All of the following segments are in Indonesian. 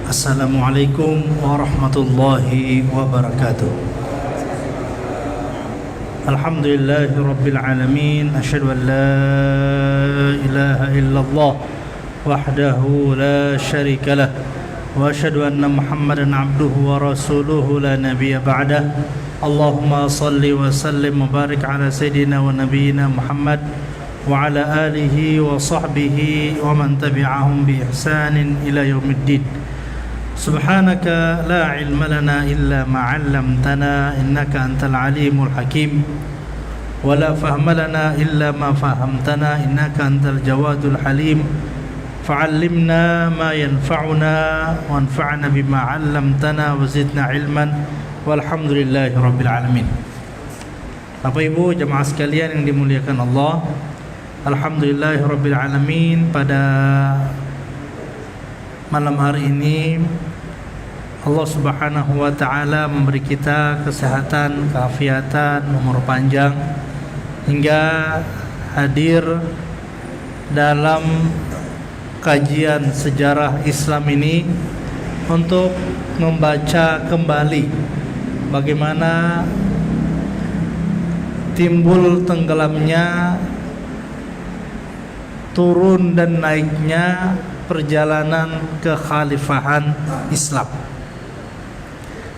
Assalamualaikum warahmatullahi wabarakatuh. Alhamdulillahi rabbil alamin. Asyhadu an la ilaha illallah wahdahu la syarika lah wa asyhadu anna Muhammadan abduhu wa rasuluhu la nabiyya ba'dah. Allahumma salli wa sallim wa barik ala sayyidina wa nabiyyina Muhammad wa ala alihi wa sahbihi wa man tabi'ahum bi ihsanin ila yaumiddin. Subhanaka la ilma lana illa ma 'allamtana innaka antal alimul hakim wa la fahma lana illa ma fahamtana innaka antal jawadul halim fa'allimna ma yanfa'una wanfa'na bima 'allamtana wa zidna ilman walhamdulillahi rabbil alamin. Bapak Ibu jemaah sekalian yang dimuliakan Allah, alhamdulillahi rabbil alamin. Pada malam hari ini Allah Subhanahu wa taala memberi kita kesehatan, keafiatan, umur panjang hingga hadir dalam kajian sejarah Islam ini untuk membaca kembali bagaimana timbul tenggelamnya, turun dan naiknya perjalanan kekhalifahan Islam.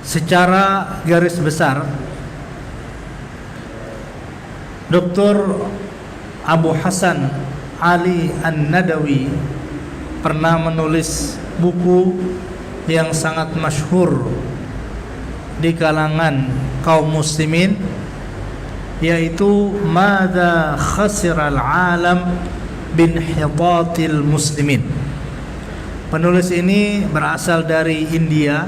Secara garis besar, Dr. Abu Hasan Ali An-Nadawi pernah menulis buku yang sangat masyhur di kalangan kaum muslimin, yaitu Madza Khasiral Alam Binhitatil Muslimin. Penulis ini berasal dari India,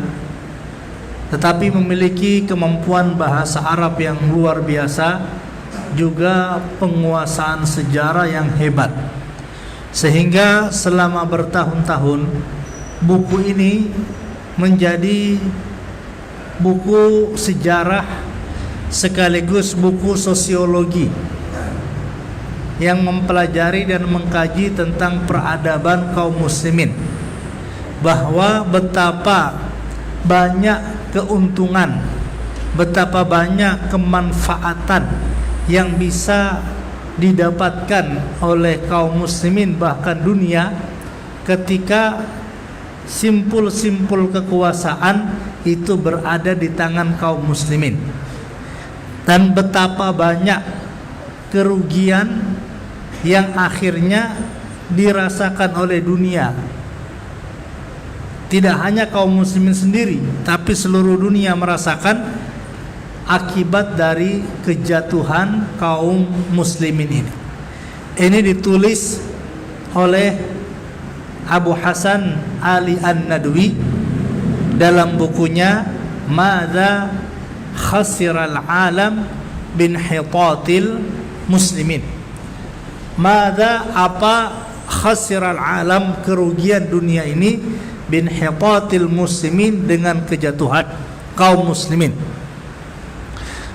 tetapi memiliki kemampuan bahasa Arab yang luar biasa, juga penguasaan sejarah yang hebat, sehingga selama bertahun-tahun buku ini menjadi buku sejarah sekaligus buku sosiologi yang mempelajari dan mengkaji tentang peradaban kaum muslimin, bahwa betapa banyak keuntungan, betapa banyak kemanfaatan yang bisa didapatkan oleh kaum muslimin bahkan dunia ketika simpul-simpul kekuasaan itu berada di tangan kaum muslimin, dan betapa banyak kerugian yang akhirnya dirasakan oleh dunia. Tidak hanya kaum muslimin sendiri, tapi seluruh dunia merasakan akibat dari kejatuhan kaum muslimin ini. Ini ditulis oleh Abu Hasan Ali An-Nadawi dalam bukunya Madza Khasiral Alam Binhitatil Muslimin. Madza, apa, khasiral alam, kerugian dunia ini, binhitatil muslimin, dengan kejatuhan kaum muslimin.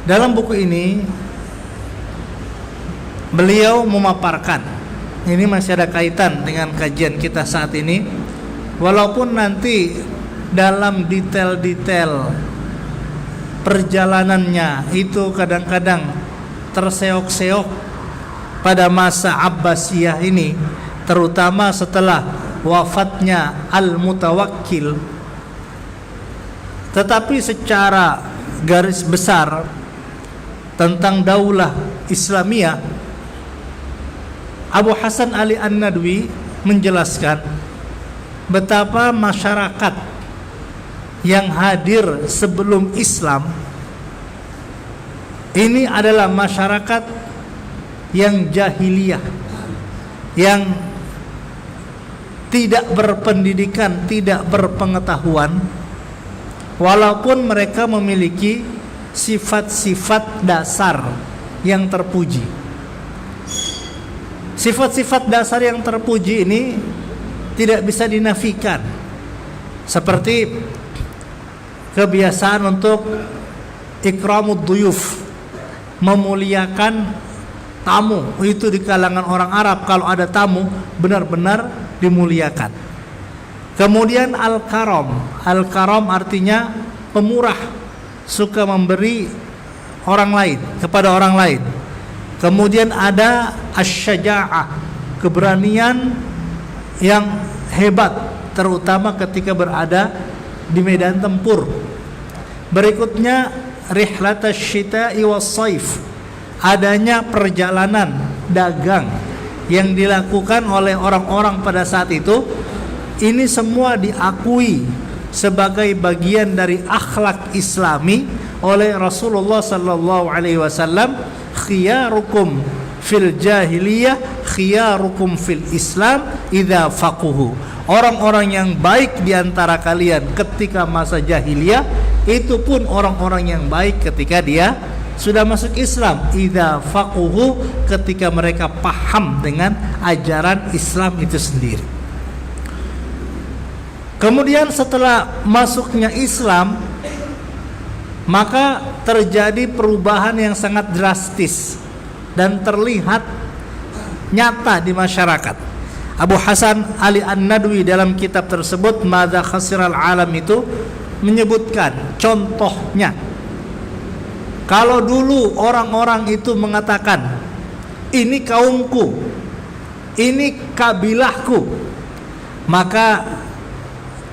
Dalam buku ini beliau memaparkan, ini masih ada kaitan dengan kajian kita saat ini, walaupun nanti dalam detail-detail perjalanannya itu kadang-kadang terseok-seok pada masa Abbasiyah ini, terutama setelah wafatnya Al-Mutawakkil. Tetapi secara garis besar tentang daulah Islamiyah, Abu Hasan Ali An-Nadawi menjelaskan betapa masyarakat yang hadir sebelum Islam ini adalah masyarakat yang jahiliyah, yang tidak berpendidikan, tidak berpengetahuan, walaupun mereka memiliki sifat-sifat dasar yang terpuji. Sifat-sifat dasar yang terpuji ini tidak bisa dinafikan, seperti kebiasaan untuk ikramud duyuf, memuliakan tamu. Itu di kalangan orang Arab, kalau ada tamu benar-benar dimuliakan. Kemudian al-karam. Al-karam artinya pemurah, suka memberi orang lain, kepada orang lain. Kemudian ada asy-syaja'ah, keberanian yang hebat, terutama ketika berada di medan tempur. Berikutnya rihlatasy syita'i was-shaif, adanya perjalanan dagang yang dilakukan oleh orang-orang pada saat itu. Ini semua diakui sebagai bagian dari akhlak Islami oleh Rasulullah sallallahu alaihi wasallam. Khiyarukum fil jahiliyah khiyarukum fil Islam idza faquhu. Orang-orang yang baik di antara kalian ketika masa jahiliyah, itu pun orang-orang yang baik ketika dia sudah masuk Islam. Idza faquhu, ketika mereka paham dengan ajaran Islam itu sendiri. Kemudian setelah masuknya Islam, maka terjadi perubahan yang sangat drastis dan terlihat nyata di masyarakat. Abu Hasan Ali An-Nadwi dalam kitab tersebut Madza Khasiral Alam itu menyebutkan contohnya. Kalau dulu orang-orang itu mengatakan, ini kaumku, ini kabilahku, maka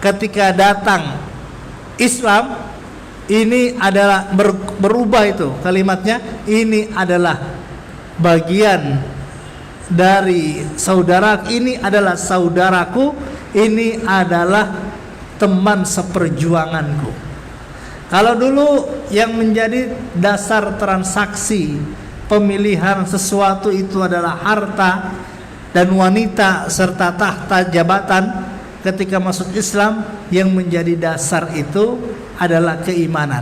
ketika datang Islam, ini adalah berubah itu kalimatnya, ini adalah bagian dari saudara, ini adalah saudaraku, ini adalah teman seperjuanganku. Kalau dulu yang menjadi dasar transaksi pemilihan sesuatu itu adalah harta dan wanita serta tahta jabatan, ketika masuk Islam yang menjadi dasar itu adalah keimanan.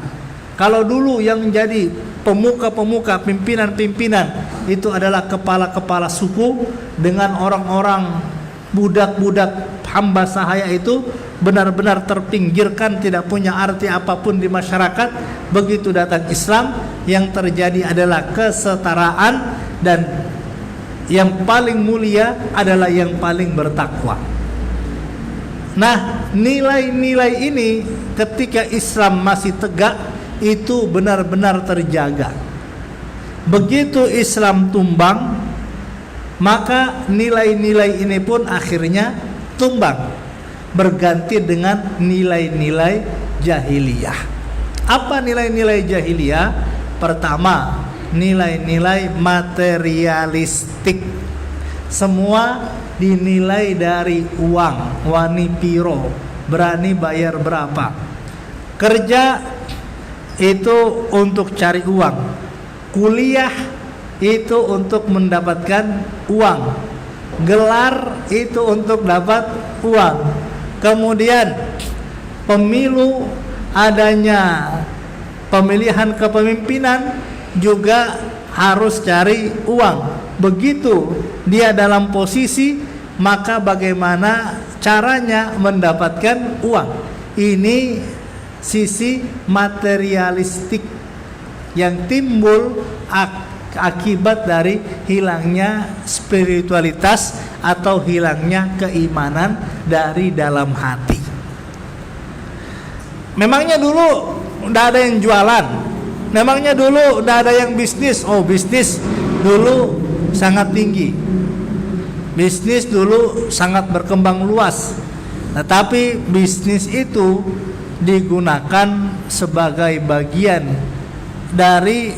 Kalau dulu yang menjadi pemuka-pemuka, pimpinan-pimpinan itu adalah kepala-kepala suku, dengan orang-orang budak-budak hamba sahaya itu benar-benar terpinggirkan, tidak punya arti apapun di masyarakat. Begitu datang Islam, yang terjadi adalah kesetaraan, dan yang paling mulia adalah yang paling bertakwa. Nah, nilai-nilai ini ketika Islam masih tegak itu benar-benar terjaga. Begitu Islam tumbang, maka nilai-nilai ini pun akhirnya tumbang, berganti dengan nilai-nilai jahiliyah. Apa nilai-nilai jahiliyah? Pertama, nilai-nilai materialistik. Semua dinilai dari uang, wani piro, berani bayar berapa. Kerja itu untuk cari uang, kuliah itu untuk mendapatkan uang, gelar itu untuk dapat uang. Kemudian pemilu, adanya pemilihan kepemimpinan juga harus cari uang. Begitu dia dalam posisi, maka bagaimana caranya mendapatkan uang. Ini sisi materialistik yang timbul akibat dari hilangnya spiritualitas atau hilangnya keimanan dari dalam hati. Memangnya dulu udah ada yang jualan, memangnya dulu udah ada yang bisnis. Oh, bisnis dulu sangat tinggi, bisnis dulu sangat berkembang luas. Tetapi bisnis itu digunakan sebagai bagian dari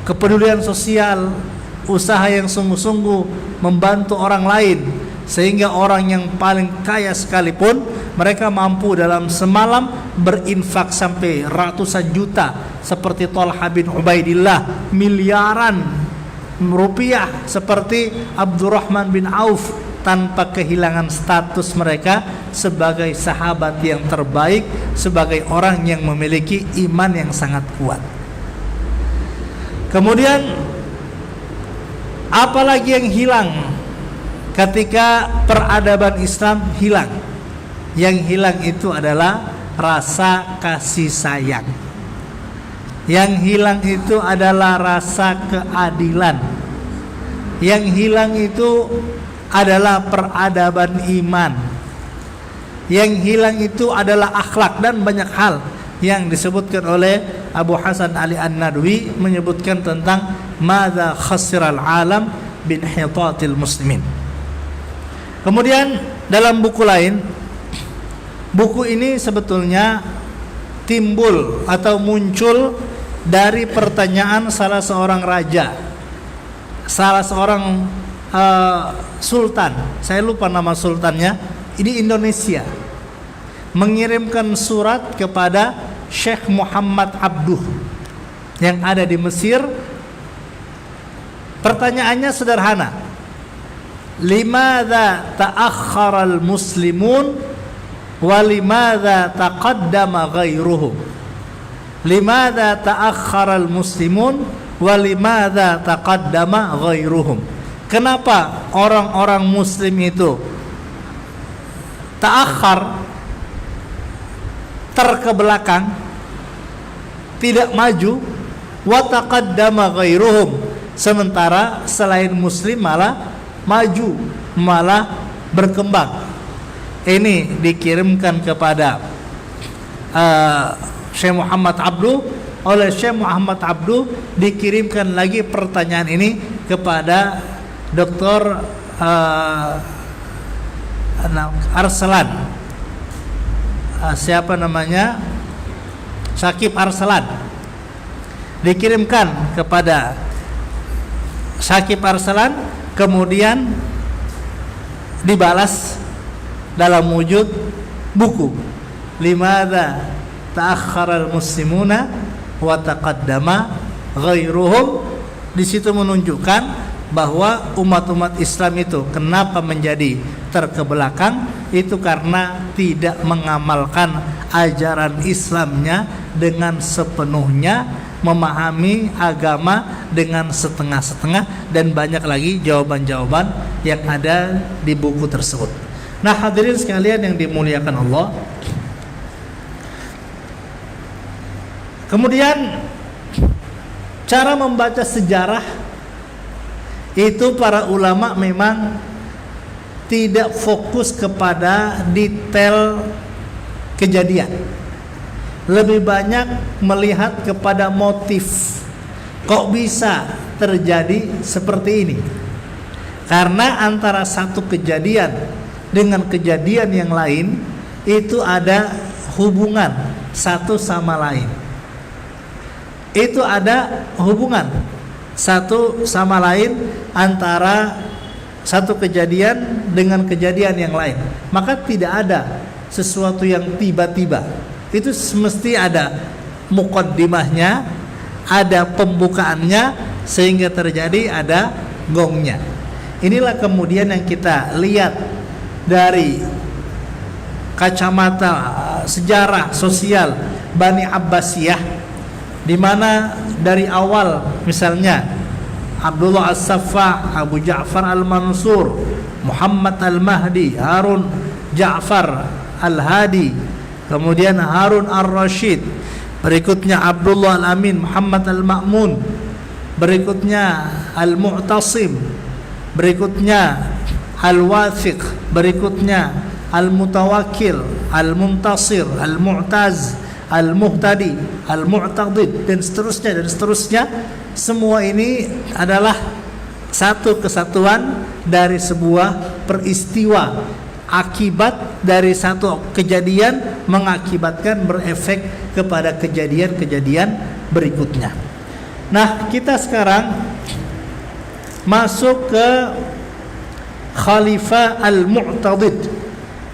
kepedulian sosial, usaha yang sungguh-sungguh membantu orang lain, sehingga orang yang paling kaya sekalipun mereka mampu dalam semalam berinfak sampai ratusan juta, seperti Thalhah bin Ubaidillah, miliaran rupiah seperti Abdurrahman bin Auf, tanpa kehilangan status mereka sebagai sahabat yang terbaik, sebagai orang yang memiliki iman yang sangat kuat. Kemudian apalagi yang hilang ketika peradaban Islam hilang? Yang hilang itu adalah rasa kasih sayang. Yang hilang itu adalah rasa keadilan. Yang hilang itu adalah peradaban iman. Yang hilang itu adalah akhlak dan banyak hal yang disebutkan oleh Abu Hasan Ali An-Nadwi menyebutkan tentang madza khasiral alam bin hitatil muslimin. Kemudian dalam buku lain, buku ini sebetulnya timbul atau muncul dari pertanyaan salah seorang raja, salah seorang sultan, saya lupa nama sultannya, ini Indonesia, mengirimkan surat kepada Syekh Muhammad Abduh yang ada di Mesir. Pertanyaannya sederhana, limadza ta'akhkhara al-muslimun wa limadza taqaddama ghairuhum? Limadza ta'akhkhara al-muslimun wa limadza taqaddama ghairuhum? Kenapa orang-orang muslim itu ta'akhkhar, terkebelakang, tidak maju, wa taqaddama ghairuhum, sementara selain muslim malah maju, malah berkembang? Ini dikirimkan kepada Syekh Muhammad Abduh. Oleh Syekh Muhammad Abduh dikirimkan lagi pertanyaan ini kepada Dr. Arslan, siapa namanya, Syakib Arslan, dikirimkan kepada Syakib Arslan, kemudian dibalas dalam wujud buku, limadza ta'akhkhara al-muslimuna wa taqaddama ghairuhum. Di situ menunjukkan bahwa umat-umat Islam itu kenapa menjadi terkebelakang, itu karena tidak mengamalkan ajaran Islamnya dengan sepenuhnya, memahami agama dengan setengah-setengah, dan banyak lagi jawaban-jawaban yang ada di buku tersebut. Nah, hadirin sekalian yang dimuliakan Allah, kemudian cara membaca sejarah itu para ulama memang tidak fokus kepada detail kejadian, lebih banyak melihat kepada motif. Kok bisa terjadi seperti ini? Karena antara satu kejadian dengan kejadian yang lain itu ada hubungan satu sama lain. Itu ada hubungan satu sama lain antara satu kejadian dengan kejadian yang lain. Maka tidak ada sesuatu yang tiba-tiba. Itu mesti ada muqaddimahnya, ada pembukaannya, sehingga terjadi ada gongnya. Inilah kemudian yang kita lihat dari kacamata sejarah sosial Bani Abbasiyah, di mana dari awal misalnya Abdullah As-Saffah, Abu Ja'far Al-Mansur, Muhammad Al-Mahdi, Harun Ja'far Al-Hadi, kemudian Harun Ar-Rashid, berikutnya Abdullah Al-Amin, Muhammad Al-Ma'mun, berikutnya Al-Mu'tasim, berikutnya Al-Wathiq, berikutnya Al-Mutawakkil, Al-Muntasir, Al-Mu'taz, Al-Muhtadi, Al-Mu'tadid, dan seterusnya. Semua ini adalah satu kesatuan dari sebuah peristiwa. Akibat dari satu kejadian mengakibatkan, berefek kepada kejadian-kejadian berikutnya. Nah, kita sekarang masuk ke Khalifah Al-Mu'tadid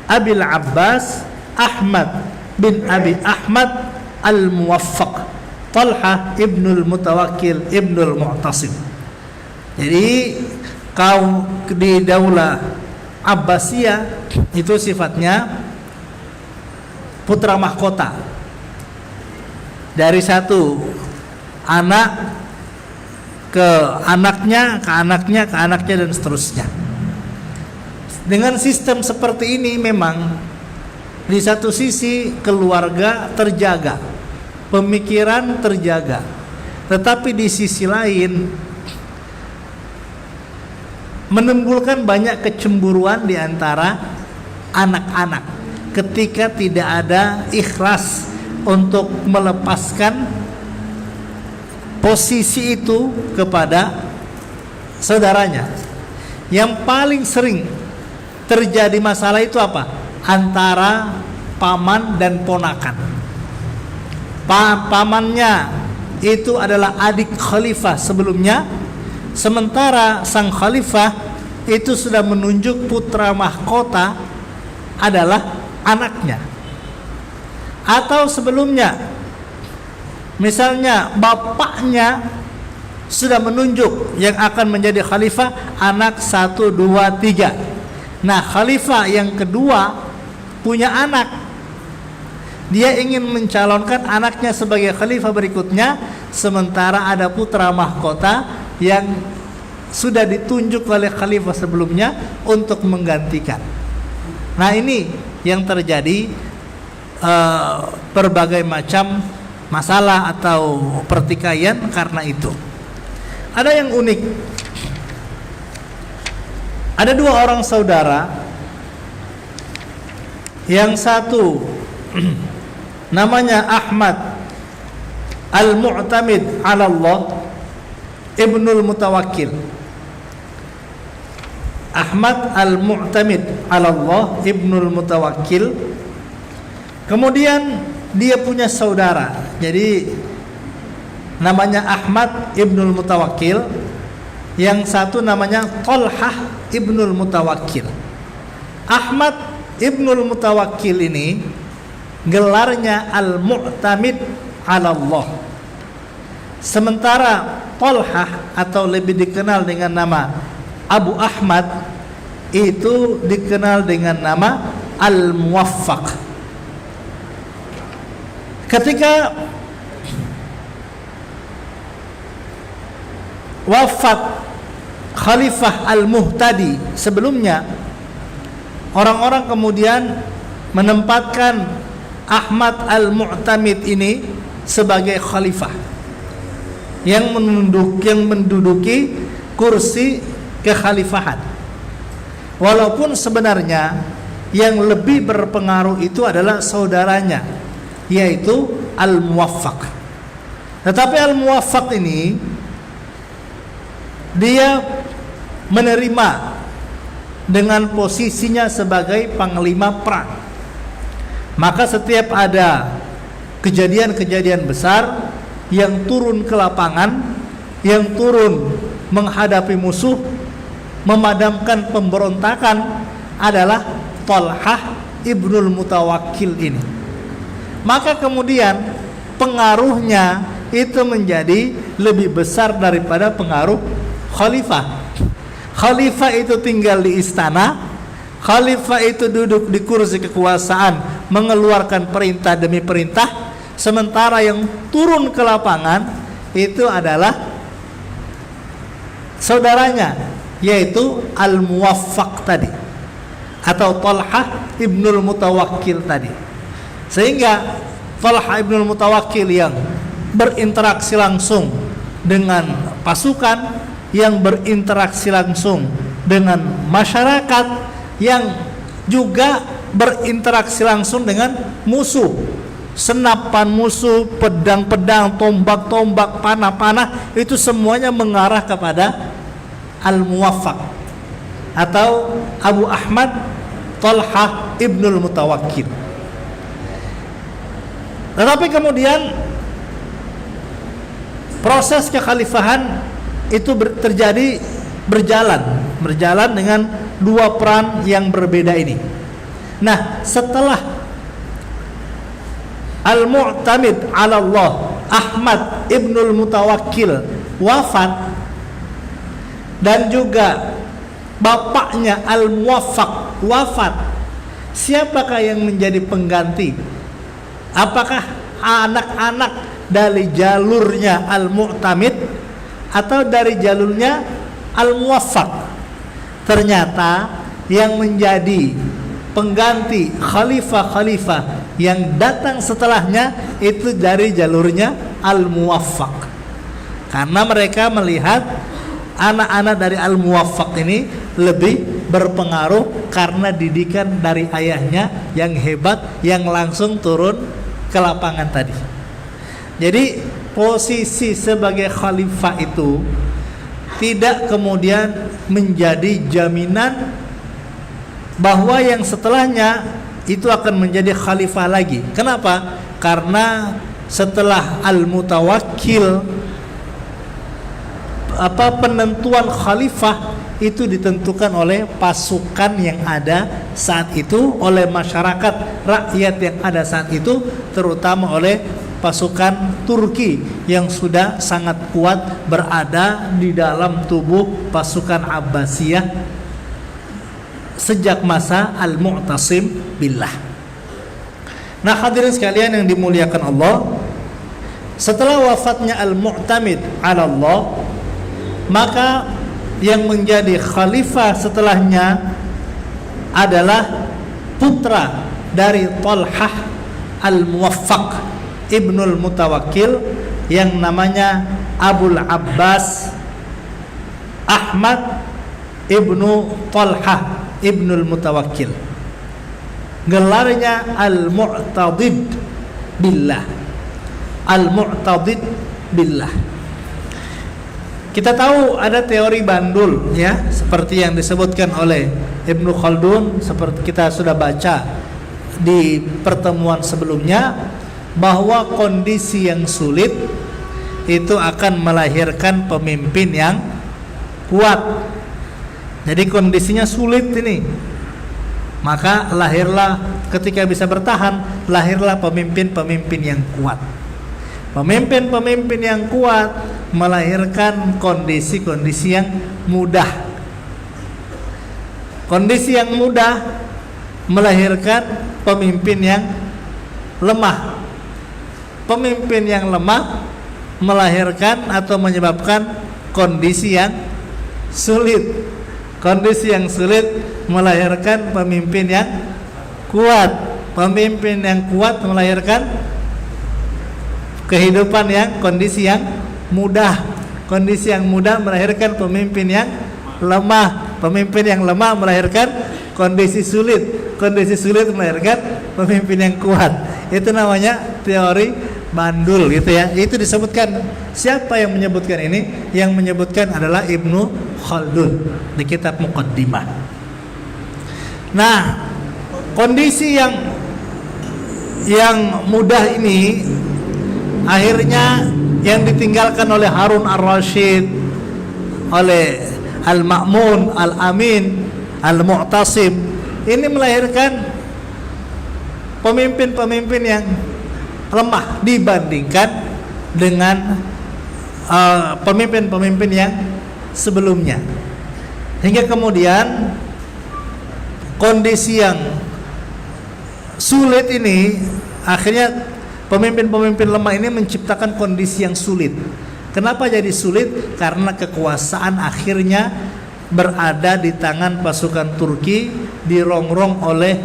Abil Abbas Ahmad bin Abi Ahmad Al-Muwaffaq Talha ibnul Mutawakkil ibnul Mu'tasim. Jadi kaum di Daulah Abbasiyah itu sifatnya putra mahkota, dari satu anak ke anaknya, ke anaknya, ke anaknya, dan seterusnya. Dengan sistem seperti ini memang di satu sisi keluarga terjaga, pemikiran terjaga, tetapi di sisi lain menimbulkan banyak kecemburuan di antara anak-anak. ketika tidak ada ikhlas untuk melepaskan posisi itu kepada saudaranya. Yang paling sering terjadi masalah itu apa? Antara paman dan ponakan. Pamannya itu adalah adik khalifah sebelumnya, sementara sang khalifah itu sudah menunjuk putra mahkota adalah anaknya. Atau sebelumnya, misalnya bapaknya sudah menunjuk yang akan menjadi khalifah anak 1, 2, 3. Nah, khalifah yang kedua punya anak. Dia ingin mencalonkan anaknya sebagai khalifah berikutnya, sementara ada putra mahkota yang sudah ditunjuk oleh khalifah sebelumnya untuk menggantikan. Nah, ini yang terjadi, berbagai macam masalah atau pertikaian karena itu. Ada yang unik. Ada 2 orang saudara. Yang satu namanya Ahmad Al-Mu'tamid 'ala Allah Ibnul Mutawakkil. Ahmad Al-Mu'tamid 'ala Allah Ibnul Mutawakkil. Kemudian dia punya saudara. Jadi namanya Ahmad Ibnul Mutawakkil. Yang satu namanya Thalhah Ibnul Mutawakkil. Ahmad Ibnul Mutawakkil ini gelarnya Al-Mu'tamid 'ala Allah. Sementara Thalhah atau lebih dikenal dengan nama Abu Ahmad itu dikenal dengan nama Al-Muwaffaq. Ketika wafat Khalifah Al-Muhtadi sebelumnya, orang-orang kemudian menempatkan Ahmad Al-Mu'tamid ini sebagai khalifah yang menduduki kursi kekhalifahan. Walaupun sebenarnya yang lebih berpengaruh itu adalah saudaranya, yaitu Al-Muwaffaq. Tetapi Al-Muwaffaq ini dia menerima dengan posisinya sebagai panglima perang. Maka setiap ada kejadian-kejadian besar yang turun ke lapangan, yang turun menghadapi musuh, memadamkan pemberontakan adalah Thalhah Ibnul Mutawakkil ini. Maka kemudian pengaruhnya itu menjadi lebih besar daripada pengaruh khalifah. Khalifah itu tinggal di istana, khalifah itu duduk di kursi kekuasaan, mengeluarkan perintah demi perintah, sementara yang turun ke lapangan itu adalah saudaranya, yaitu Al-Muwaffaq tadi, atau Thalhah Ibnul Mutawakkil tadi. Sehingga Thalhah Ibnul Mutawakkil yang berinteraksi langsung dengan pasukan, yang berinteraksi langsung dengan masyarakat, yang juga berinteraksi langsung dengan musuh, senapan musuh, pedang-pedang, tombak-tombak, panah-panah, itu semuanya mengarah kepada Al-Muwaffaq atau Abu Ahmad Thalhah Ibnul Mutawakkil. Tetapi kemudian proses kekhalifahan itu berjalan dengan 2 peran yang berbeda ini. Nah, setelah Al-Mu'tamid 'ala Allah Ahmad Ibnul Mutawakkil wafat, dan juga bapaknya Al-Muwaffaq wafat, siapakah yang menjadi pengganti? Apakah anak-anak dari jalurnya Al-Mu'tamid atau dari jalurnya Al-Muwaffaq? Ternyata yang menjadi pengganti khalifah-khalifah yang datang setelahnya itu dari jalurnya Al-Muwaffaq, karena mereka melihat anak-anak dari Al-Muwaffaq ini lebih berpengaruh karena didikan dari ayahnya yang hebat, yang langsung turun ke lapangan tadi. Jadi posisi sebagai khalifah itu tidak kemudian menjadi jaminan bahwa yang setelahnya itu akan menjadi khalifah lagi. Kenapa? Karena setelah al-mutawakkil, penentuan khalifah itu ditentukan oleh pasukan yang ada saat itu, oleh masyarakat rakyat yang ada saat itu, terutama oleh pasukan Turki yang sudah sangat kuat berada di dalam tubuh pasukan Abbasiyah sejak masa Al-Mu'tasim billah. Nah, hadirin sekalian yang dimuliakan Allah, setelah wafatnya Al-Mu'tamid ala Allah, maka yang menjadi khalifah setelahnya adalah putra dari Talhah Al-Muwaffaq Ibnul Mutawakkil yang namanya Abul Abbas Ahmad Ibnu Talhah Ibnul Mutawakkil. Gelarnya Al-Mu'tadid Billah. Al-Mu'tadid Billah. Kita tahu ada teori bandul ya, seperti yang disebutkan oleh Ibnu Khaldun, seperti kita sudah baca di pertemuan sebelumnya, bahwa kondisi yang sulit itu akan melahirkan pemimpin yang kuat. Jadi kondisinya sulit ini, maka lahirlah, ketika bisa bertahan, lahirlah pemimpin-pemimpin yang kuat. Pemimpin-pemimpin yang kuat melahirkan kondisi-kondisi yang mudah. Kondisi yang mudah melahirkan pemimpin yang lemah. Pemimpin yang lemah melahirkan atau menyebabkan kondisi yang sulit. Kondisi yang sulit melahirkan pemimpin yang kuat. Pemimpin yang kuat melahirkan kehidupan yang kondisi yang mudah. Kondisi yang mudah melahirkan pemimpin yang lemah. Pemimpin yang lemah melahirkan kondisi sulit. Kondisi sulit melahirkan pemimpin yang kuat. Itu namanya teori bandul gitu ya. Itu disebutkan. Siapa yang menyebutkan ini? Yang menyebutkan adalah Ibnu Khaldun di kitab Muqaddimah. Nah, kondisi yang mudah ini akhirnya yang ditinggalkan oleh Harun ar-Rasyid, oleh Al-Ma'mun, Al-Amin, Al-Mu'tasim, ini melahirkan pemimpin-pemimpin yang lemah dibandingkan dengan pemimpin-pemimpin yang sebelumnya. Hingga kemudian kondisi yang sulit ini akhirnya pemimpin-pemimpin lemah ini menciptakan kondisi yang sulit. Kenapa jadi sulit? Karena kekuasaan akhirnya berada di tangan pasukan Turki, dirongrong oleh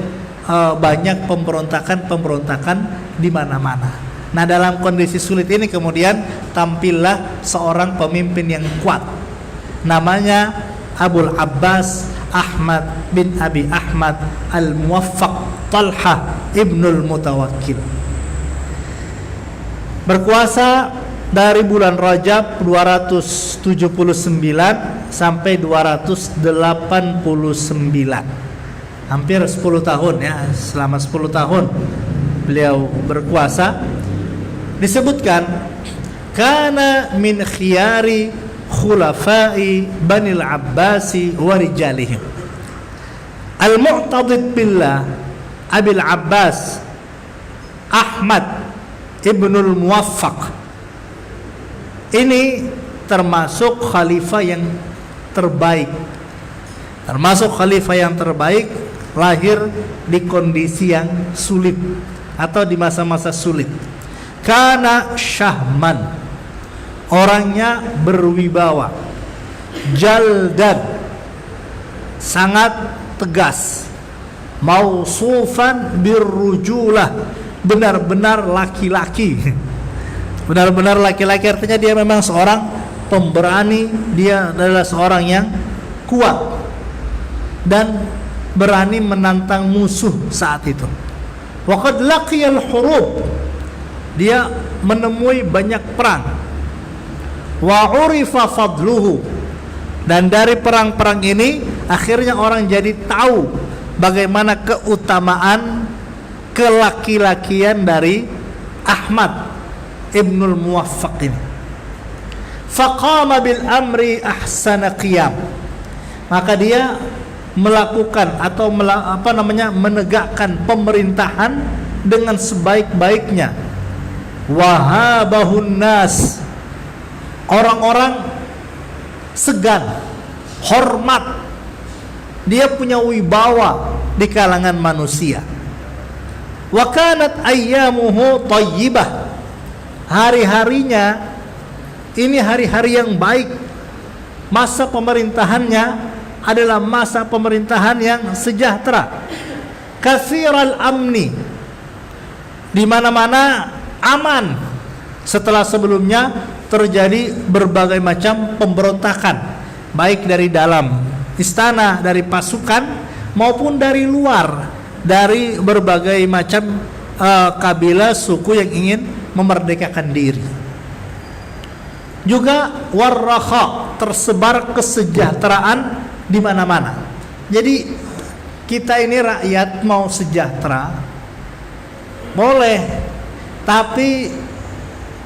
banyak pemberontakan di mana-mana. Nah, dalam kondisi sulit ini kemudian tampillah seorang pemimpin yang kuat. Namanya Abul Abbas Ahmad bin Abi Ahmad Al-Muwaffaq Talhah Ibnul Mutawakkil. Berkuasa dari bulan Rajab 279 sampai 289. Hampir 10 tahun ya, selama 10 tahun beliau berkuasa. Disebutkan kana min khiyari khulafai Banil Abbasi wa rijalihim. Al-Mu'tadid billah Abil Abbas Ahmad Ibnul Muwaffaq ini termasuk khalifah yang terbaik. Termasuk khalifah yang terbaik, lahir di kondisi yang sulit atau di masa-masa sulit. Kana syahman, orangnya berwibawa, jaldan, sangat tegas, mausufan birrujulah, benar-benar laki-laki. Benar-benar laki-laki artinya dia memang seorang pemberani, dia adalah seorang yang kuat. dan berani menantang musuh saat itu. Waqad laqiyal hurub, dia menemui banyak perang. Wa urifa fadluhu, dan dari perang-perang ini akhirnya orang jadi tahu bagaimana keutamaan kelaki-lakian dari Ahmad Ibnul Muwaffaq ini. Faqama bil amri ahsana qiyam, maka dia melakukan atau menegakkan pemerintahan dengan sebaik-baiknya. Wahabahun nas, orang-orang segan, hormat, dia punya wibawa di kalangan manusia. Wa kanat ayyamuhu thayyibah, hari-harinya ini hari-hari yang baik. Masa pemerintahannya adalah masa pemerintahan yang sejahtera. Katsiral amni, di mana-mana aman setelah sebelumnya terjadi berbagai macam pemberontakan, baik dari dalam istana, dari pasukan maupun dari luar, dari berbagai macam kabilah suku yang ingin memerdekakan diri. Juga warraha, tersebar kesejahteraan di mana-mana. Jadi kita ini rakyat mau sejahtera boleh, tapi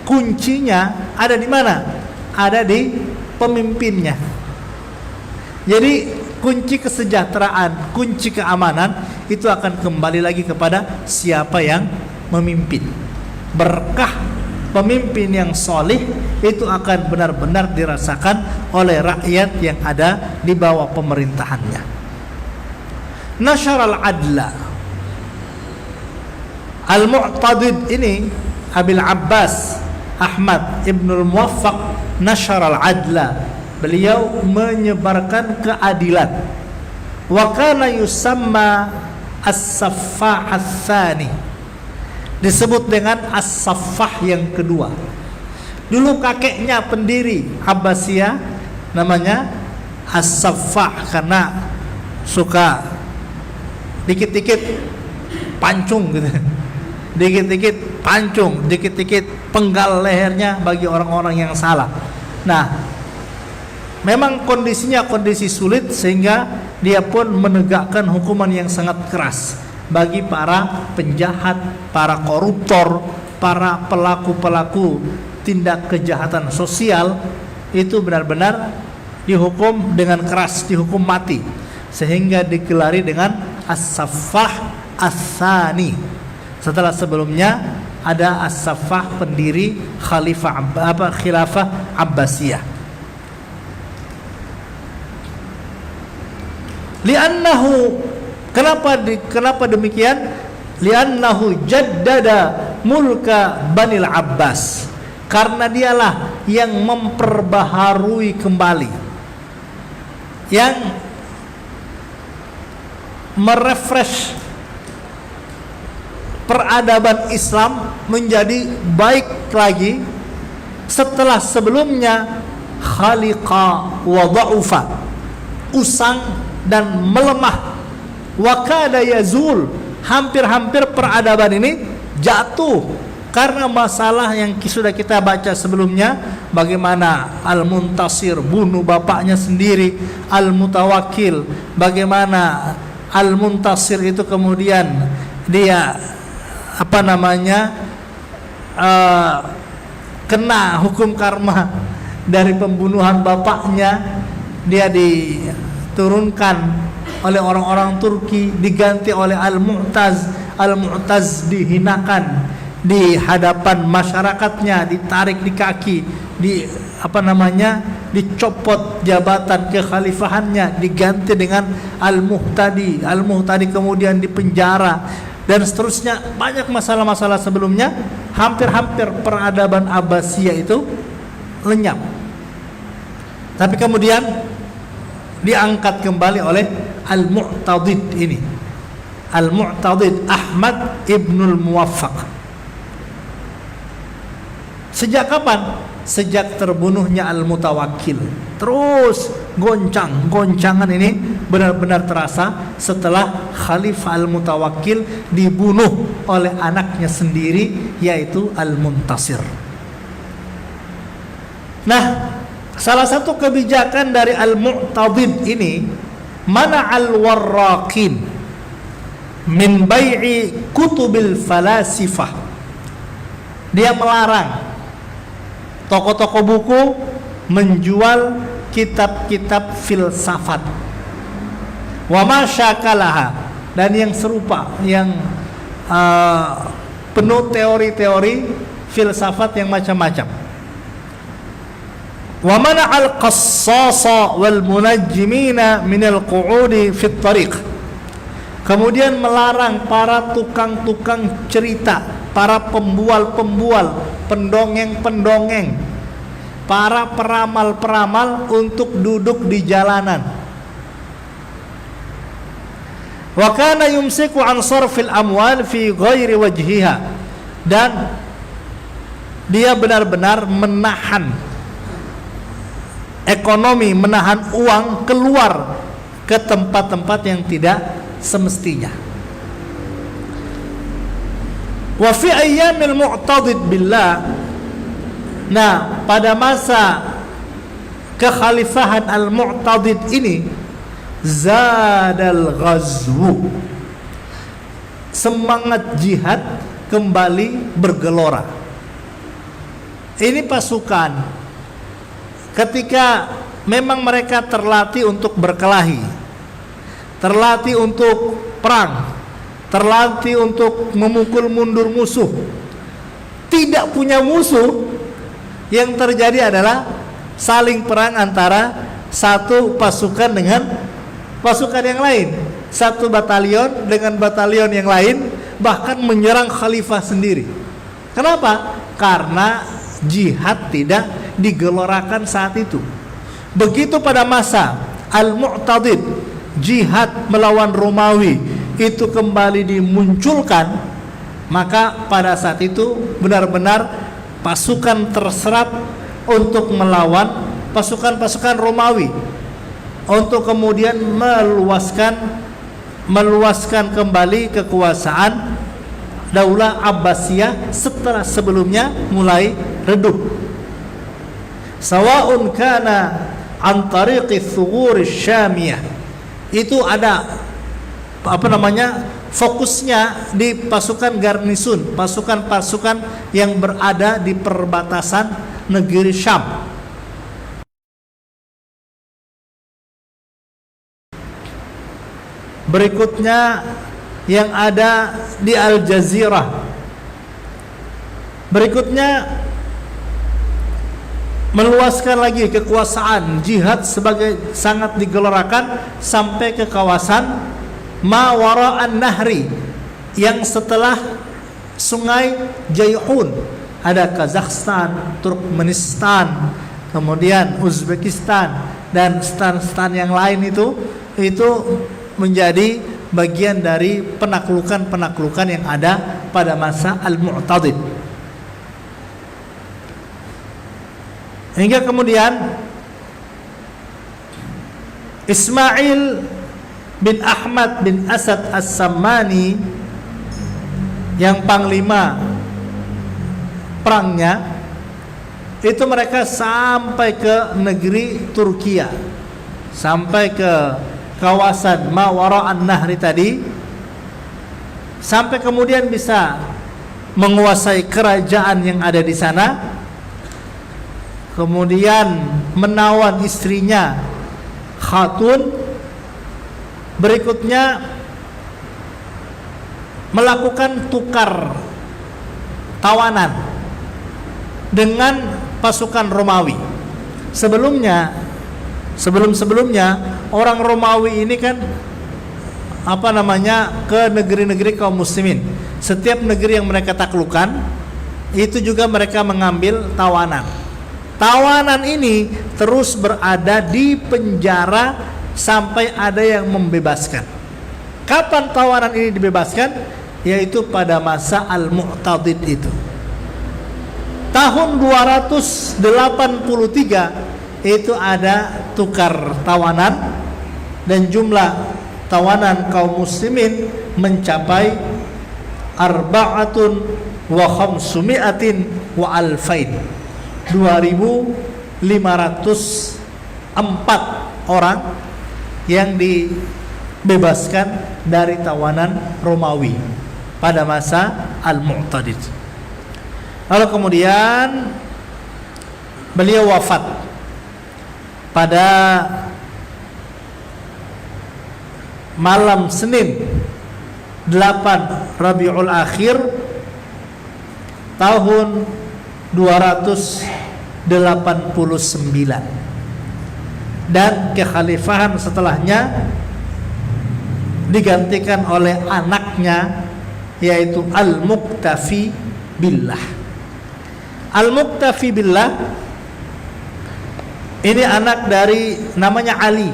kuncinya ada di mana? Ada di pemimpinnya. Jadi kunci kesejahteraan, kunci keamanan itu akan kembali lagi kepada siapa yang memimpin. Berkah pemimpin yang solih itu akan benar-benar dirasakan oleh rakyat yang ada di bawah pemerintahannya. Nasharal adla, Al-Mu'tadid ini Abil Abbas Ahmad Ibnul Muwaffaq nasharal adla, beliau menyebarkan keadilan. Wa kana yusamma as-saffah ats-tsani, disebut dengan as-saffah yang kedua. Dulu kakeknya pendiri Abbasiyah namanya as-saffah, karena suka dikit-dikit pancung gitu. Dikit-dikit pancung, dikit-dikit penggal lehernya bagi orang-orang yang salah. Nah, memang kondisinya kondisi sulit sehingga dia pun menegakkan hukuman yang sangat keras bagi para penjahat, para koruptor, para pelaku-pelaku tindak kejahatan sosial. Itu benar-benar dihukum dengan keras, dihukum mati, sehingga digelari dengan as-saffah ats-tsani. Setelah sebelumnya ada as-saffah pendiri khilafah Abbasiyah. Li'annahu, kenapa demikian? Li'annahu jaddada mulka Banil Abbas, karena dialah yang memperbaharui kembali, yang merefresh peradaban Islam menjadi baik lagi setelah sebelumnya khaliqa wa dha'ufa, usang dan melemah. Wa kada yazul, hampir-hampir peradaban ini jatuh karena masalah yang sudah kita baca sebelumnya, bagaimana Al-Muntasir bunuh bapaknya sendiri, Al-Mutawakkil, bagaimana Al-Muntasir itu kemudian dia kena hukum karma dari pembunuhan bapaknya, dia diturunkan oleh orang-orang Turki, diganti oleh Al-Mu'taz. Al-Mu'taz dihinakan di hadapan masyarakatnya, ditarik di kaki, dicopot jabatan kekhalifahannya, diganti dengan Al-Muhtadi. Al-Muhtadi kemudian dipenjara dan seterusnya. Banyak masalah-masalah sebelumnya, hampir-hampir peradaban Abbasiyah itu lenyap. Tapi kemudian diangkat kembali oleh Al-Mu'tadid ini, Al-Mu'tadid Ahmad Ibnul Muwaffaq. Sejak kapan? Sejak terbunuhnya Al-Mutawakkil. Terus goncangan ini benar-benar terasa setelah Khalifah Al-Mutawakkil dibunuh oleh anaknya sendiri, yaitu Al-Muntasir. Nah, salah satu kebijakan dari Al-Mu'tadid ini, mana al-warraqin min bai'i kutubil falasifah. Dia melarang toko-toko buku menjual kitab-kitab filsafat, wa ma syakalaha, dan yang serupa, yang penuh teori-teori filsafat yang macam-macam. Wa mana al-qassasa wal munajjimina min al-qu'udi fi at-tariq. Kemudian melarang para tukang-tukang cerita, para pembual-pembual, pendongeng-pendongeng, para peramal-peramal untuk duduk di jalanan. Wa kana yumsiku an sarfil amwal fi ghairi wajhiha, dan dia benar-benar menahan ekonomi, menahan uang keluar ke tempat-tempat yang tidak semestinya. Wa fi ayyamil mu'tadid billah, nah pada masa kekhalifahan al-Mu'tadid ini, zadal ghazwu, semangat jihad kembali bergelora. Ini pasukan ketika memang mereka terlatih untuk berkelahi, terlatih untuk perang, terlatih untuk memukul mundur musuh, tidak punya musuh, yang terjadi adalah saling perang antara satu pasukan dengan pasukan yang lain, satu batalion dengan batalion yang lain, bahkan menyerang khalifah sendiri. Kenapa? Karena jihad tidak digelorakan saat itu. Begitu pada masa Al-Mu'tadid, jihad melawan Romawi itu kembali dimunculkan, maka pada saat itu benar-benar pasukan terserap untuk melawan pasukan-pasukan Romawi, untuk kemudian meluaskan kembali kekuasaan Daulah Abbasiyah setelah sebelumnya mulai redup. Sawa'un kana an tariqi thughur syamiyah, itu ada fokusnya di pasukan garnisun, pasukan-pasukan yang berada di perbatasan negeri Syam. Berikutnya yang ada di Al-Jazirah. Berikutnya meluaskan lagi kekuasaan, jihad sebagai sangat digelorakan sampai ke kawasan Mawara'an Nahri, yang setelah sungai Jayhun. Ada Kazakhstan, Turkmenistan, kemudian Uzbekistan, dan stan-stan yang lain itu menjadi bagian dari penaklukan-penaklukan yang ada pada masa Al-Mu'tadid. Hingga kemudian Ismail bin Ahmad bin Asad As-Sammani, yang panglima perangnya itu, mereka sampai ke negeri Turkiya, sampai ke kawasan Mawara'an Nahri tadi, sampai kemudian bisa menguasai kerajaan yang ada di sana, kemudian menawan istrinya Khatun. Berikutnya melakukan tukar tawanan dengan pasukan Romawi. Sebelum-sebelumnya orang Romawi ini kan ke negeri-negeri kaum muslimin. Setiap negeri yang mereka taklukkan itu juga mereka mengambil tawanan. Tawanan ini terus berada di penjara sampai ada yang membebaskan. Kapan tawanan ini dibebaskan? Yaitu pada masa Al-Mu'tadid itu. Tahun 283 itu ada tukar tawanan dan jumlah tawanan kaum muslimin mencapai 4,500 wa alfain, 2.504 orang yang dibebaskan dari tawanan Romawi pada masa Al-Mu'tadid. Lalu kemudian beliau wafat pada malam Senin 8 Rabiul Akhir tahun 289, dan kekhalifahan setelahnya digantikan oleh anaknya, yaitu Al-Muqtafi Billah. Al-Muqtafi Billah ini anak dari, namanya Ali,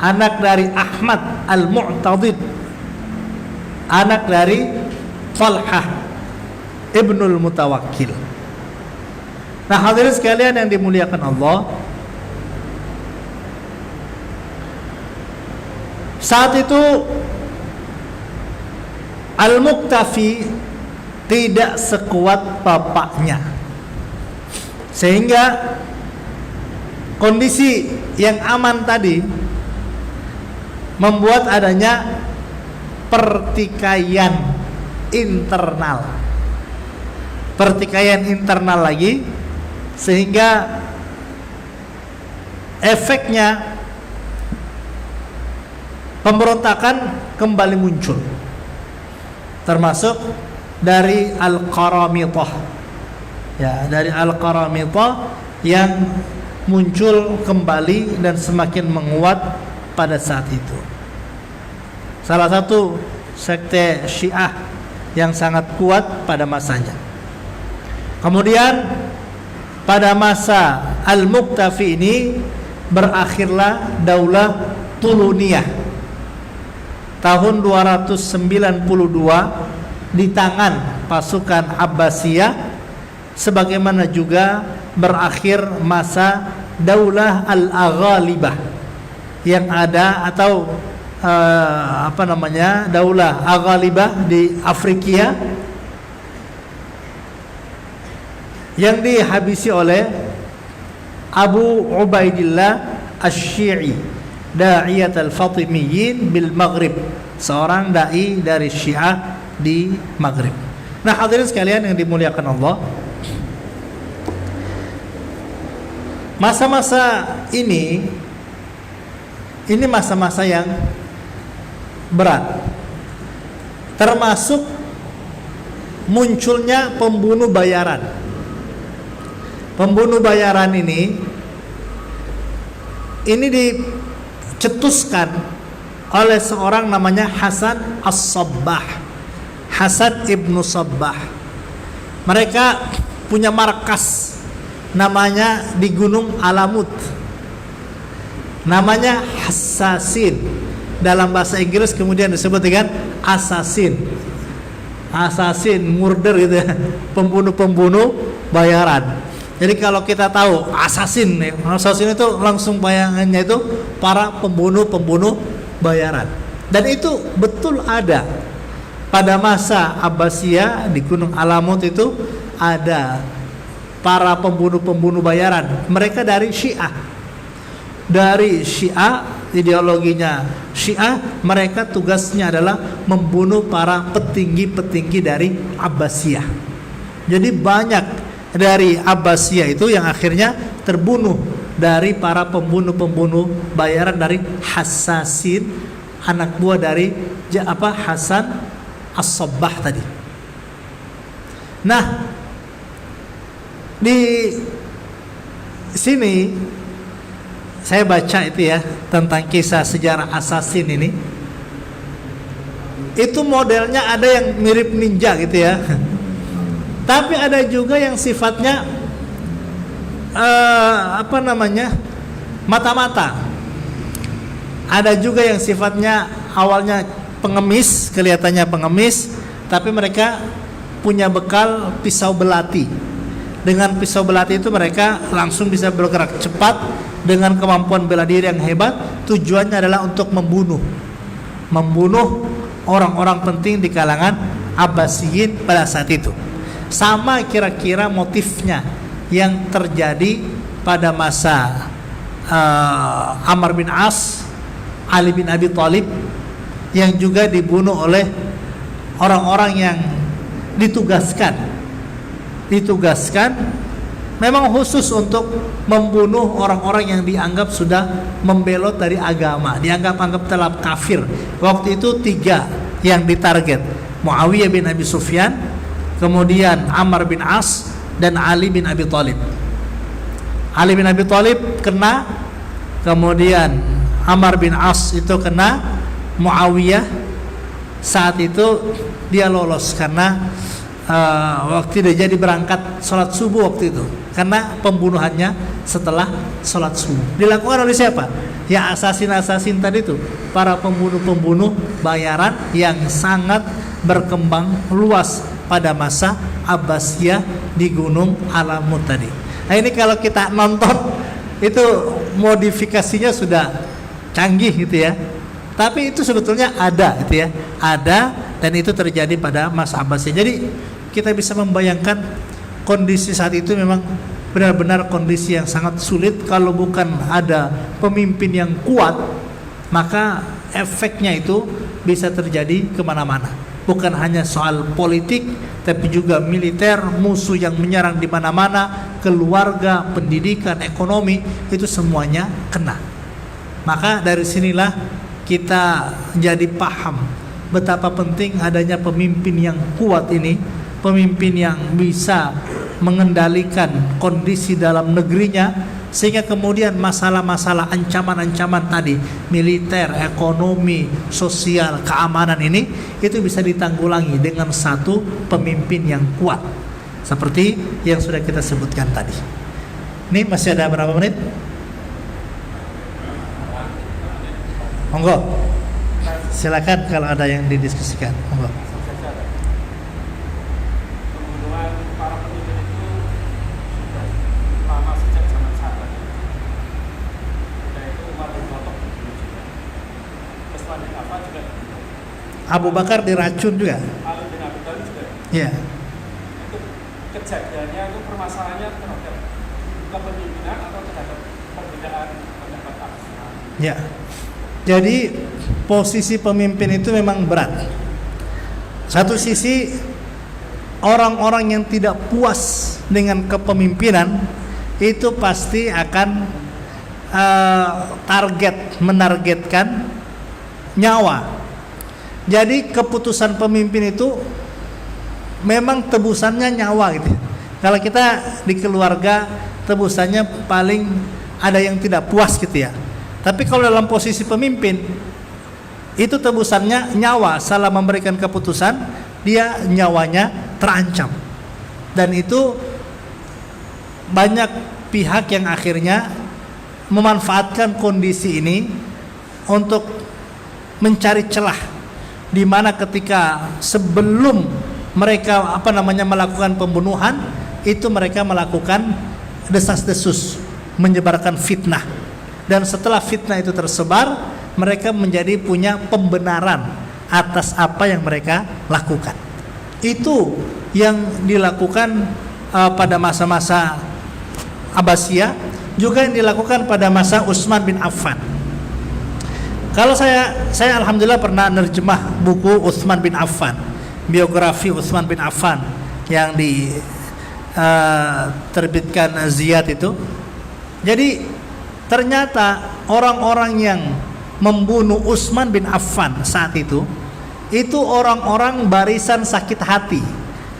anak dari Ahmad Al-Mu'tadid, anak dari Talhah Ibnul Mutawakkil. Nah, hadirin sekalian yang dimuliakan Allah, saat itu Al-Muqtafi tidak sekuat bapaknya, sehingga kondisi yang aman tadi membuat adanya pertikaian internal lagi, sehingga efeknya pemberontakan kembali muncul, termasuk dari Al-Qaramithah, ya, dari Al-Qaramithah yang muncul kembali dan semakin menguat pada saat itu. Salah satu sekte Syiah yang sangat kuat pada masanya. Kemudian pada masa Al-Muqtafi ini berakhirlah Daulah Tuluniyah tahun 292 di tangan pasukan Abbasiyah, sebagaimana juga berakhir masa Daulah Al-Aghalibah yang ada, atau Daulah Aghalibah di Afrika yang dihabisi oleh Abu Ubaidillah Asy-Syi'i, Da'iyat al-Fatimiyyin bil Maghrib, seorang dai dari Syiah di Maghrib. Nah, hadirin sekalian yang dimuliakan Allah, masa-masa ini masa-masa yang berat, termasuk munculnya pembunuh bayaran. Pembunuh bayaran ini dicetuskan oleh seorang namanya Hasan As-Sabbah, Hasan Ibnu Sabbah. Mereka punya markas namanya di Gunung Alamut, namanya Hassasin. Dalam bahasa Inggris kemudian disebut dengan assassin, murder gitu ya, pembunuh bayaran. Jadi kalau kita tahu assassin itu langsung bayangannya itu para pembunuh bayaran. Dan itu betul ada pada masa Abbasiyah di Gunung Alamut, itu ada para pembunuh bayaran. Mereka dari Syiah, ideologinya Syiah. Mereka tugasnya adalah membunuh para petinggi dari Abbasiyah. Jadi banyak dari Abbasiyah itu yang akhirnya terbunuh dari para pembunuh bayaran dari Hassasin, anak buah dari Hasan As-Sabbah tadi. Nah, di sini saya baca itu ya, tentang kisah sejarah assassin ini. Itu modelnya ada yang mirip ninja gitu ya. Tapi ada juga yang sifatnya mata-mata. Ada juga yang sifatnya awalnya pengemis, kelihatannya pengemis, tapi mereka punya bekal pisau belati. Dengan pisau belati itu mereka langsung bisa bergerak cepat dengan kemampuan bela diri yang hebat, tujuannya adalah untuk membunuh orang-orang penting di kalangan Abbasiyin pada saat itu. Sama kira-kira motifnya yang terjadi pada masa Amr bin As, Ali bin Abi Thalib, yang juga dibunuh oleh orang-orang yang ditugaskan memang khusus untuk membunuh orang-orang yang dianggap sudah membelot dari agama, dianggap telah kafir. Waktu itu 3 yang ditarget: Muawiyah bin Abi Sufyan, kemudian Amr bin As, dan Ali bin Abi Thalib. Ali bin Abi Thalib kena, kemudian Amr bin As itu kena, Muawiyah saat itu dia lolos karena waktu dia jadi berangkat sholat subuh waktu itu, karena pembunuhannya setelah sholat subuh. Dilakukan oleh siapa? Ya asasin tadi itu, para pembunuh bayaran yang sangat berkembang luas pada masa Abbasiyah di Gunung Alamut tadi. Nah ini kalau kita nonton itu modifikasinya sudah canggih gitu ya, tapi itu sebetulnya ada gitu ya, ada, dan itu terjadi pada masa Abbasiyah. Jadi kita bisa membayangkan kondisi saat itu memang benar-benar kondisi yang sangat sulit. Kalau bukan ada pemimpin yang kuat, maka efeknya itu bisa terjadi kemana-mana. Bukan hanya soal politik, tapi juga militer, musuh yang menyerang di mana-mana, keluarga, pendidikan, ekonomi, itu semuanya kena. Maka dari sinilah kita jadi paham betapa penting adanya pemimpin yang kuat ini, pemimpin yang bisa mengendalikan kondisi dalam negerinya, sehingga kemudian masalah-masalah ancaman-ancaman tadi, militer, ekonomi, sosial, keamanan ini, itu bisa ditanggulangi dengan satu pemimpin yang kuat, seperti yang sudah kita sebutkan tadi. Ini masih ada berapa menit? Monggo, silakan kalau ada yang didiskusikan. Monggo. Abu Bakar diracun juga. Ali bin Abi Thalib juga. Iya. Itu kejadiannya itu permasalahannya terhadap kepemimpinan atau terhadap perbedaan pendapat agama. Ya. Jadi posisi pemimpin itu memang berat. Satu sisi orang-orang yang tidak puas dengan kepemimpinan itu pasti akan menargetkan nyawa. Jadi keputusan pemimpin itu memang tebusannya nyawa gitu. Kalau kita di keluarga tebusannya paling ada yang tidak puas gitu ya. Tapi kalau dalam posisi pemimpin itu tebusannya nyawa. Salah memberikan keputusan, dia nyawanya terancam. Dan itu banyak pihak yang akhirnya memanfaatkan kondisi ini untuk mencari celah, di mana ketika sebelum mereka melakukan pembunuhan itu mereka melakukan desas-desus, menyebarkan fitnah, dan setelah fitnah itu tersebar mereka menjadi punya pembenaran atas apa yang mereka lakukan. Itu yang dilakukan pada masa-masa Abbasiyah, juga yang dilakukan pada masa Utsman bin Affan. Kalau saya alhamdulillah pernah nerjemah buku Utsman bin Affan, biografi Utsman bin Affan yang diterbitkan Ziyad itu. Jadi ternyata orang-orang yang membunuh Utsman bin Affan saat itu orang-orang barisan sakit hati,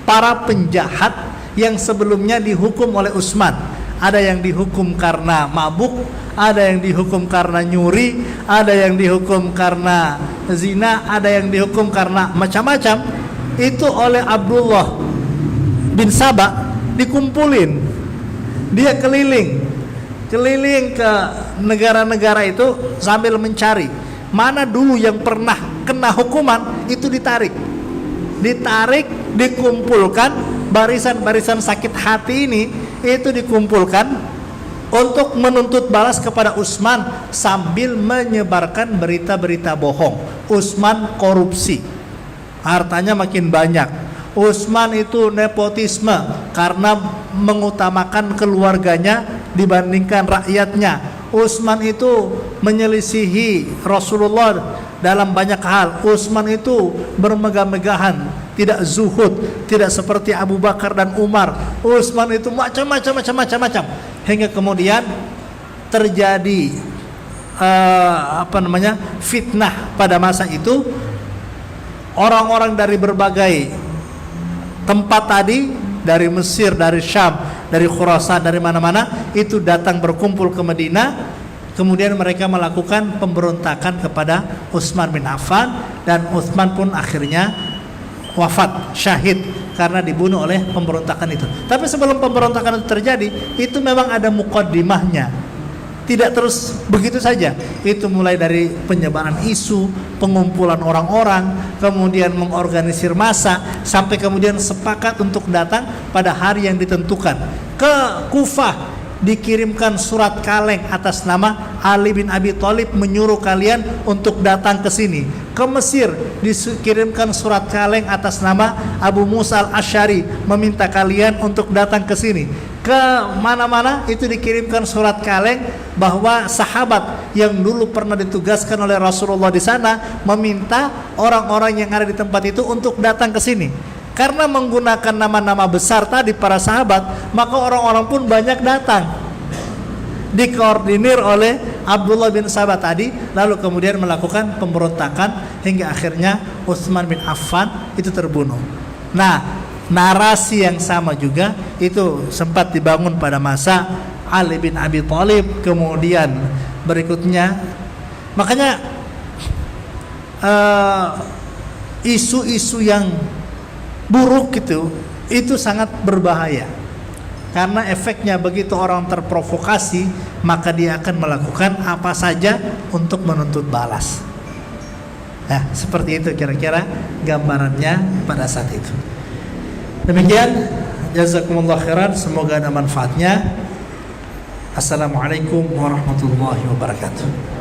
para penjahat yang sebelumnya dihukum oleh Utsman. Ada yang dihukum karena mabuk, ada yang dihukum karena nyuri, ada yang dihukum karena zina, ada yang dihukum karena macam-macam. Itu oleh Abdullah bin Sabah dikumpulin. Dia keliling ke negara-negara itu sambil mencari mana dulu yang pernah kena hukuman, itu ditarik, dikumpulkan. Barisan-barisan sakit hati ini itu dikumpulkan, untuk menuntut balas kepada Utsman sambil menyebarkan berita-berita bohong. Utsman korupsi, hartanya makin banyak. Utsman itu nepotisme karena mengutamakan keluarganya dibandingkan rakyatnya. Utsman itu menyelisihi Rasulullah dalam banyak hal. Utsman itu bermegah-megahan, tidak zuhud, tidak seperti Abu Bakar dan Umar. Utsman itu macam-macam, hingga kemudian terjadi fitnah pada masa itu. Orang-orang dari berbagai tempat tadi, dari Mesir, dari Syam, dari Khurasan, dari mana-mana itu datang berkumpul ke Madinah. Kemudian mereka melakukan pemberontakan kepada Utsman bin Affan, dan Utsman pun akhirnya wafat, syahid karena dibunuh oleh pemberontakan itu. Tapi sebelum pemberontakan itu terjadi, itu memang ada muqaddimahnya. Tidak terus begitu saja. Itu mulai dari penyebaran isu, pengumpulan orang-orang, kemudian mengorganisir massa, sampai kemudian sepakat untuk datang pada hari yang ditentukan. Ke Kufah dikirimkan surat kaleng atas nama Ali bin Abi Thalib menyuruh kalian untuk datang ke sini. Ke Mesir dikirimkan surat kaleng atas nama Abu Musa al-Asy'ari meminta kalian untuk datang ke sini. Ke mana-mana itu dikirimkan surat kaleng bahwa sahabat yang dulu pernah ditugaskan oleh Rasulullah di sana meminta orang-orang yang ada di tempat itu untuk datang ke sini. Karena menggunakan nama-nama besar tadi para sahabat, maka orang-orang pun banyak datang. Dikoordinir oleh Abdullah bin Sabah tadi, lalu kemudian melakukan pemberontakan hingga akhirnya Utsman bin Affan itu terbunuh. Nah, narasi yang sama juga itu sempat dibangun pada masa Ali bin Abi Thalib, kemudian berikutnya. Makanya isu-isu yang buruk itu sangat berbahaya, karena efeknya begitu orang terprovokasi, maka dia akan melakukan apa saja untuk menuntut balas. Nah, seperti itu kira-kira gambarannya pada saat itu. Demikian, jazakumullah khairan, semoga ada manfaatnya. Assalamualaikum warahmatullahi wabarakatuh.